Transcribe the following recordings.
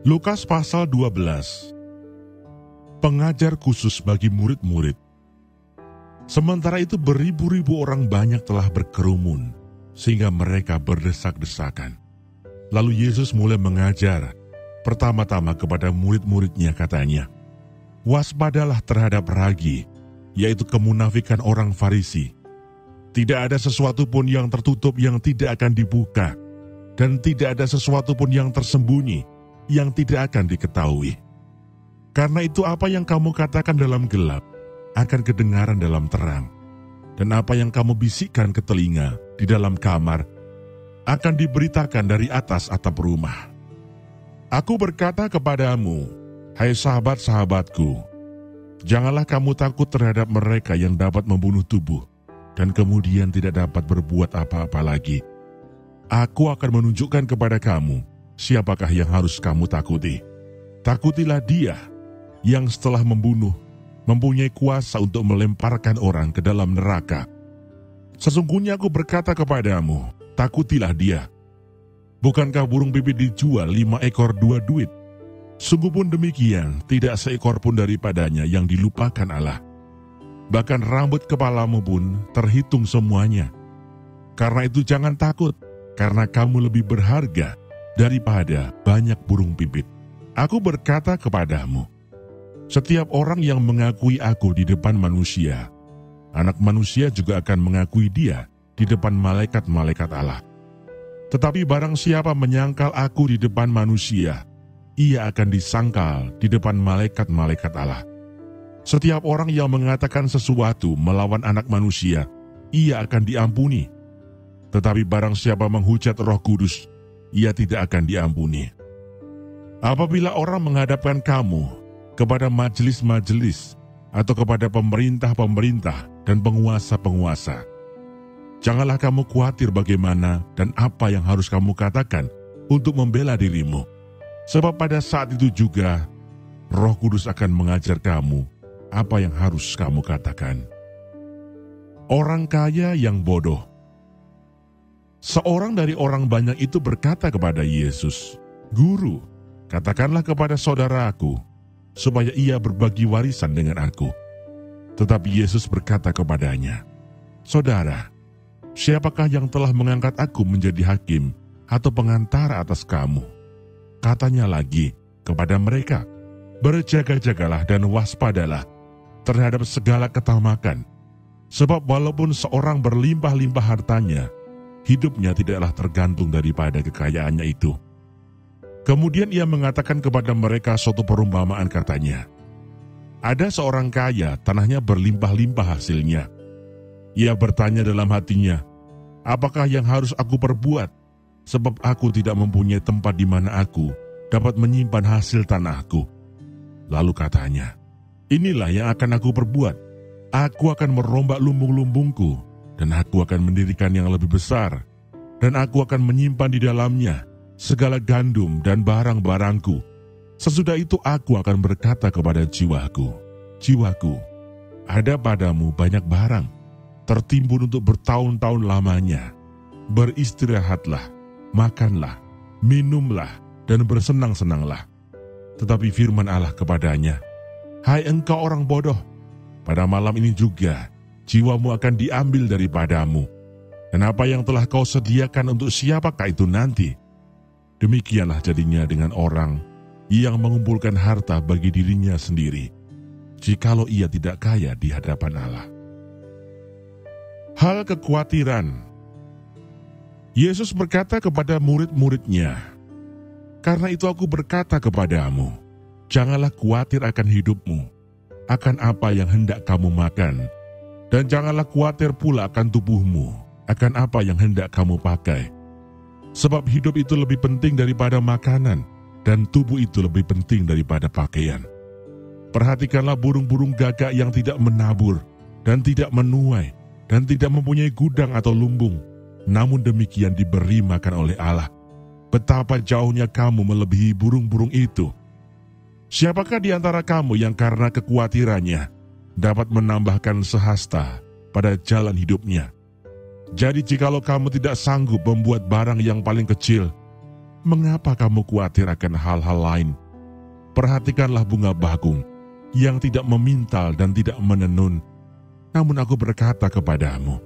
Lukas pasal 12. Pengajar khusus bagi murid-murid. Sementara itu beribu-ribu orang banyak telah berkerumun, sehingga mereka berdesak-desakan. Lalu Yesus mulai mengajar, pertama-tama kepada murid-muridnya katanya, "Waspadalah terhadap ragi, yaitu kemunafikan orang Farisi. Tidak ada sesuatu pun yang tertutup yang tidak akan dibuka, dan tidak ada sesuatu pun yang tersembunyi yang tidak akan diketahui. Karena itu apa yang kamu katakan dalam gelap akan kedengaran dalam terang, dan apa yang kamu bisikkan ke telinga di dalam kamar akan diberitakan dari atas atap rumah. Aku berkata kepadamu, hai sahabat-sahabatku, janganlah kamu takut terhadap mereka yang dapat membunuh tubuh dan kemudian tidak dapat berbuat apa-apa lagi. Aku akan menunjukkan kepada kamu siapakah yang harus kamu takuti. Takutilah dia yang setelah membunuh mempunyai kuasa untuk melemparkan orang ke dalam neraka. Sesungguhnya aku berkata kepadamu, takutilah dia. Bukankah burung pipit dijual 5 ekor 2 duit? Sungguh pun demikian, tidak seekor pun daripadanya yang dilupakan Allah. Bahkan rambut kepalamu pun terhitung semuanya. Karena itu jangan takut, karena kamu lebih berharga daripada banyak burung pipit. Aku berkata kepadamu, setiap orang yang mengakui aku di depan manusia, Anak Manusia juga akan mengakui dia di depan malaikat-malaikat Allah. Tetapi barang siapa menyangkal aku di depan manusia, ia akan disangkal di depan malaikat-malaikat Allah. Setiap orang yang mengatakan sesuatu melawan Anak Manusia, ia akan diampuni. Tetapi barang siapa menghujat Roh Kudus, ia tidak akan diampuni. Apabila orang menghadapkan kamu kepada majelis-majelis atau kepada pemerintah-pemerintah dan penguasa-penguasa, janganlah kamu khawatir bagaimana dan apa yang harus kamu katakan untuk membela dirimu. Sebab pada saat itu juga Roh Kudus akan mengajar kamu apa yang harus kamu katakan. Orang kaya yang bodoh. Seorang dari orang banyak itu berkata kepada Yesus, "Guru, katakanlah kepada saudaraku, supaya ia berbagi warisan dengan aku." Tetapi Yesus berkata kepadanya, "Saudara, siapakah yang telah mengangkat aku menjadi hakim atau pengantara atas kamu?" Katanya lagi kepada mereka, "Berjaga-jagalah dan waspadalah terhadap segala ketamakan, sebab walaupun seorang berlimpah-limpah hartanya, hidupnya tidaklah tergantung daripada kekayaannya itu." Kemudian ia mengatakan kepada mereka suatu perumpamaan katanya, "Ada seorang kaya, tanahnya berlimpah-limpah hasilnya. Ia bertanya dalam hatinya, apakah yang harus aku perbuat? Sebab aku tidak mempunyai tempat di mana aku dapat menyimpan hasil tanahku." Lalu katanya, "Inilah yang akan aku perbuat. Aku akan merombak lumbung-lumbungku, dan aku akan mendirikan yang lebih besar, dan aku akan menyimpan di dalamnya segala gandum dan barang-barangku. Sesudah itu aku akan berkata kepada jiwaku, jiwaku, ada padamu banyak barang, tertimbun untuk bertahun-tahun lamanya. Beristirahatlah, makanlah, minumlah, dan bersenang-senanglah." Tetapi firman Allah kepadanya, "Hai engkau orang bodoh, pada malam ini juga jiwamu akan diambil daripadamu. Dan apa yang telah kau sediakan untuk siapakah itu nanti?" Demikianlah jadinya dengan orang yang mengumpulkan harta bagi dirinya sendiri, jikalau ia tidak kaya di hadapan Allah. Hal kekhawatiran. Yesus berkata kepada murid-muridnya, "Karena itu aku berkata kepadamu, janganlah khawatir akan hidupmu, akan apa yang hendak kamu makan, dan janganlah khawatir pula akan tubuhmu, akan apa yang hendak kamu pakai. Sebab hidup itu lebih penting daripada makanan, dan tubuh itu lebih penting daripada pakaian. Perhatikanlah burung-burung gagak yang tidak menabur, dan tidak menuai, dan tidak mempunyai gudang atau lumbung, namun demikian diberi makan oleh Allah. Betapa jauhnya kamu melebihi burung-burung itu. Siapakah di antara kamu yang karena kekhawatirannya dapat menambahkan sehasta pada jalan hidupnya? Jadi jikalau kamu tidak sanggup membuat barang yang paling kecil, Mengapa kamu khawatir akan hal-hal lain? Perhatikanlah bunga bakung yang tidak memintal dan tidak menenun. Namun aku berkata kepadamu,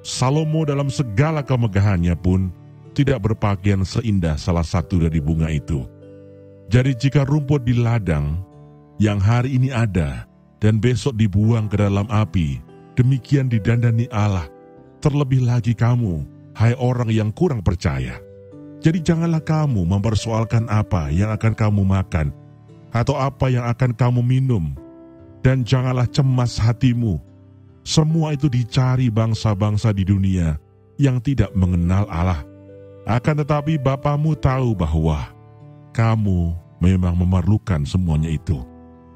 Salomo dalam segala kemegahannya pun tidak berpakaian seindah salah satu dari bunga itu. Jadi jika rumput di ladang yang hari ini ada dan besok dibuang ke dalam api, demikian didandani Allah, terlebih lagi kamu, hai orang yang kurang percaya. Jadi janganlah kamu mempersoalkan apa yang akan kamu makan, atau apa yang akan kamu minum, dan janganlah cemas hatimu. Semua itu dicari bangsa-bangsa di dunia yang tidak mengenal Allah. Akan tetapi Bapamu tahu bahwa kamu memang memerlukan semuanya itu.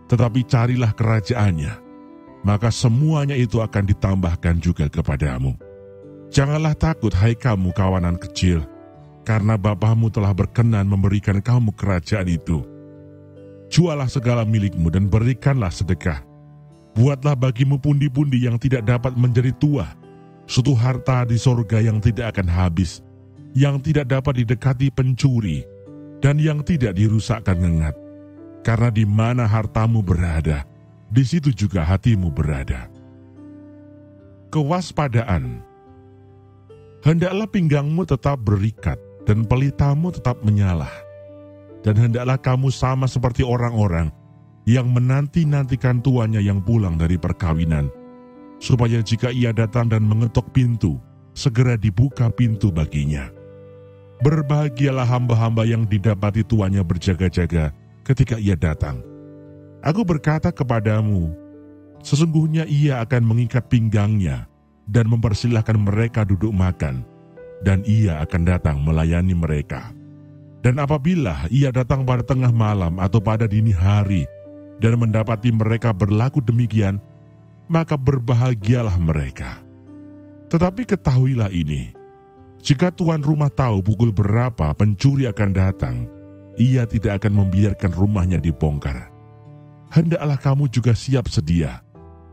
Tetapi carilah kerajaannya, maka semuanya itu akan ditambahkan juga kepadamu. Janganlah takut, hai kamu kawanan kecil, karena Bapamu telah berkenan memberikan kamu kerajaan itu. Jualah segala milikmu dan berikanlah sedekah. Buatlah bagimu pundi-pundi yang tidak dapat menjadi tua, suatu harta di sorga yang tidak akan habis, yang tidak dapat didekati pencuri, dan yang tidak dirusakkan ngengat. Karena di mana hartamu berada, di situ juga hatimu berada. Kewaspadaan. Hendaklah pinggangmu tetap berikat dan pelitamu tetap menyala. Dan hendaklah kamu sama seperti orang-orang yang menanti-nantikan tuannya yang pulang dari perkawinan, supaya jika ia datang dan mengetok pintu, segera dibuka pintu baginya. Berbahagialah hamba-hamba yang didapati tuannya berjaga-jaga ketika ia datang. Aku berkata kepadamu, sesungguhnya ia akan mengikat pinggangnya dan mempersilahkan mereka duduk makan, dan ia akan datang melayani mereka. Dan apabila ia datang pada tengah malam atau pada dini hari dan mendapati mereka berlaku demikian, maka berbahagialah mereka. Tetapi ketahuilah ini, jika tuan rumah tahu pukul berapa pencuri akan datang, ia tidak akan membiarkan rumahnya dibongkar. Hendaklah kamu juga siap sedia,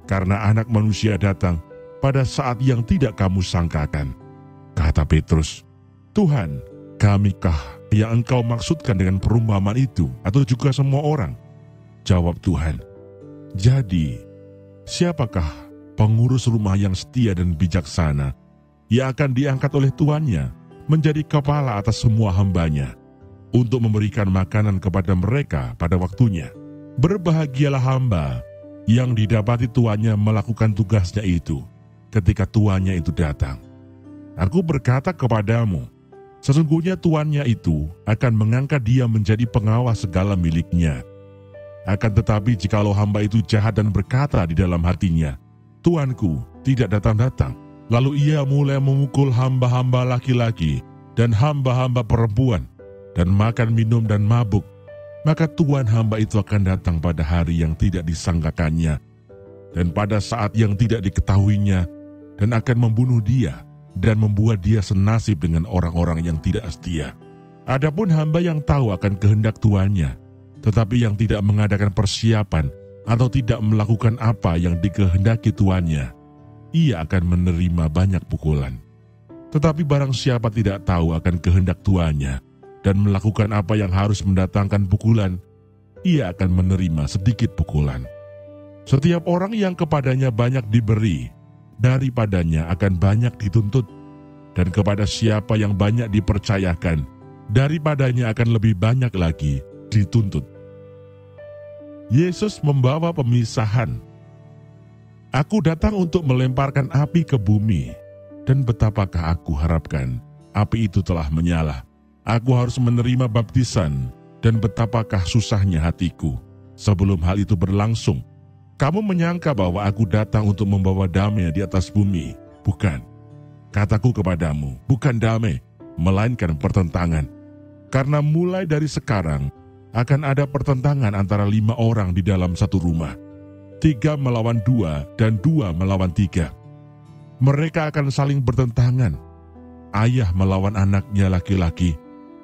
karena Anak Manusia datang pada saat yang tidak kamu sangkakan. Kata Petrus, Tuhan, kamikah yang engkau maksudkan dengan perumpamaan itu, atau juga semua orang? Jawab Tuhan, jadi siapakah pengurus rumah yang setia dan bijaksana, yang akan diangkat oleh tuannya menjadi kepala atas semua hambanya, untuk memberikan makanan kepada mereka pada waktunya? Berbahagialah hamba yang didapati tuannya melakukan tugasnya itu ketika tuannya itu datang. Aku berkata kepadamu, sesungguhnya tuannya itu akan mengangkat dia menjadi pengawas segala miliknya. Akan tetapi jikalau hamba itu jahat dan berkata di dalam hatinya, Tuanku tidak datang-datang, lalu ia mulai memukul hamba-hamba laki-laki dan hamba-hamba perempuan, dan makan minum dan mabuk, maka tuan hamba itu akan datang pada hari yang tidak disangkakannya, dan pada saat yang tidak diketahuinya, dan akan membunuh dia, dan membuat dia senasib dengan orang-orang yang tidak setia. Adapun hamba yang tahu akan kehendak tuannya, tetapi yang tidak mengadakan persiapan atau tidak melakukan apa yang dikehendaki tuannya, ia akan menerima banyak pukulan. Tetapi barang siapa tidak tahu akan kehendak tuannya dan melakukan apa yang harus mendatangkan pukulan, ia akan menerima sedikit pukulan. Setiap orang yang kepadanya banyak diberi, daripadanya akan banyak dituntut, dan kepada siapa yang banyak dipercayakan, daripadanya akan lebih banyak lagi dituntut. Yesus membawa pemisahan. Aku datang untuk melemparkan api ke bumi, dan betapakah aku harapkan api itu telah menyala. Aku harus menerima baptisan, dan betapakah susahnya hatiku sebelum hal itu berlangsung. Kamu menyangka bahwa aku datang untuk membawa damai di atas bumi. Bukan. Kataku kepadamu, bukan damai, melainkan pertentangan. Karena mulai dari sekarang, akan ada pertentangan antara 5 orang di dalam satu rumah. 3 melawan 2 dan 2 melawan 3. Mereka akan saling bertentangan. Ayah melawan anaknya laki-laki,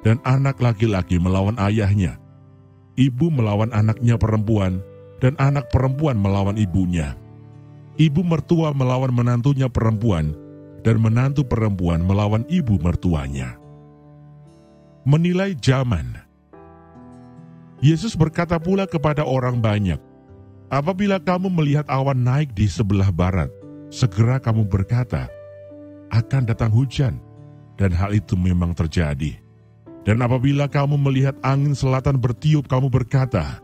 dan anak laki-laki melawan ayahnya. Ibu melawan anaknya perempuan, dan anak perempuan melawan ibunya. Ibu mertua melawan menantunya perempuan, dan menantu perempuan melawan ibu mertuanya. Menilai zaman. Yesus berkata pula kepada orang banyak, apabila kamu melihat awan naik di sebelah barat, segera kamu berkata, akan datang hujan, dan hal itu memang terjadi. Dan apabila kamu melihat angin selatan bertiup, kamu berkata,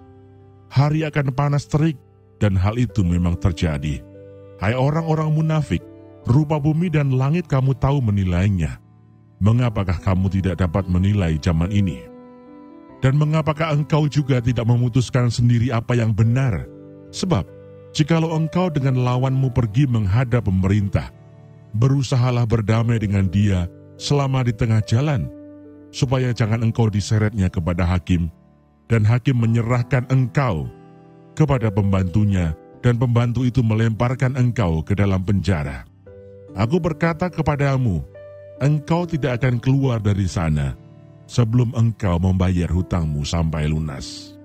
hari akan panas terik, dan hal itu memang terjadi. Hai orang-orang munafik, rupa bumi dan langit kamu tahu menilainya. Mengapakah kamu tidak dapat menilai zaman ini? Dan mengapakah engkau juga tidak memutuskan sendiri apa yang benar? Sebab, jikalau engkau dengan lawanmu pergi menghadap pemerintah, berusahalah berdamai dengan dia selama di tengah jalan, supaya jangan engkau diseretnya kepada hakim, dan hakim menyerahkan engkau kepada pembantunya, dan pembantu itu melemparkan engkau ke dalam penjara. Aku berkata kepadamu, engkau tidak akan keluar dari sana sebelum engkau membayar hutangmu sampai lunas.